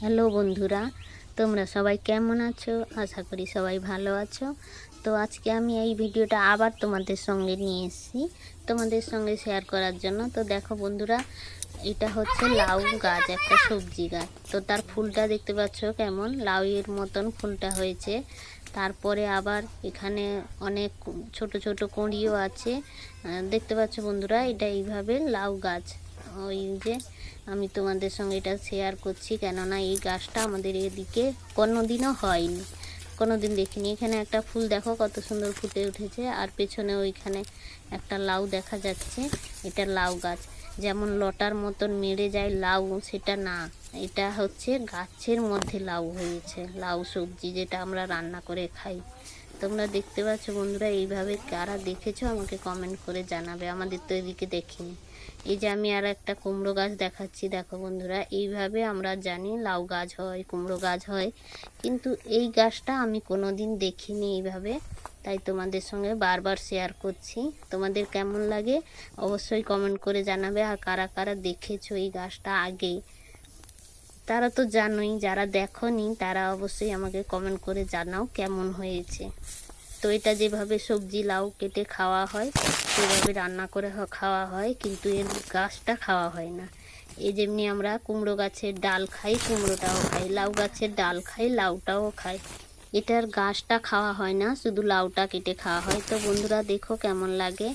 Hello বন্ধুরা, তোমরা সবাই কেমন আছো? আশা করি সবাই ভালো আছো। তো আজকে আমি এই ভিডিওটা আবার তোমাদের সঙ্গে নিয়ে এসেছি, তোমাদের সঙ্গে শেয়ার করার জন্য। তো দেখো বন্ধুরা, এটা হচ্ছে লাউ গাছ, একটা সবজি গাছ। তো তার ফুলটা দেখতে পাচ্ছ কেমন লাউয়ের মতন ফুলটা হয়েছে। তারপরে আবার এখানে অনেক ছোট ছোট কুঁড়িও আছে। দেখতে পাচ্ছ বন্ধুরা, এটা এইভাবে লাউ গাছ। ওই যে আমি তোমাদের সঙ্গে এটা শেয়ার করছি, কেননা এই গাছটা আমাদের এদিকে কোনোদিনও হয়নি, কোনোদিন দেখিনি। এখানে একটা ফুল দেখো কত সুন্দর ফুটে উঠেছে, আর পেছনে ওইখানে একটা লাউ দেখা যাচ্ছে। এটা লাউ গাছ। যেমন লটার মতন মেরে যায় লাউ, সেটা না, এটা হচ্ছে গাছের মধ্যে লাউ হয়েছে। লাউ সবজি যেটা আমরা রান্না করে খাই। তোমরা দেখতে পাচ্ছ বন্ধুরা, এইভাবে কারা দেখেছো আমাকে কমেন্ট করে জানাবে। আমাদের তো এদিকে দেখিনি। এই যে আমি আর একটা কুমড়ো গাছ দেখাচ্ছি, দেখো বন্ধুরা, এইভাবে আমরা জানি লাউ গাছ হয়, কুমড়ো গাছ হয়, কিন্তু এই গাছটা আমি কোনো দিন দেখিনি এইভাবে। তাই তোমাদের সঙ্গে বারবার শেয়ার করছি। তোমাদের কেমন লাগে অবশ্যই কমেন্ট করে জানাবে। আর কারা কারা দেখেছো এই গাছটা আগে, তারা তো জানোই। যারা দেখোনি তারা অবশ্যই আমাকে কমেন্ট করে জানাও কেমন হয়েছে। তো এটা যেভাবে সবজি লাউ কেটে খাওয়া হয়, সেভাবে রান্না করে খাওয়া হয়, কিন্তু এর গাছটা খাওয়া হয় না। এই যেমনি আমরা কুমড়ো গাছের ডাল খাই, কুমড়োটাও খাই, লাউ গাছের ডাল খাই, লাউটাও খাই। এটার গাছটা খাওয়া হয় না, শুধু লাউটা কেটে খাওয়া হয়। তো বন্ধুরা দেখো কেমন লাগে।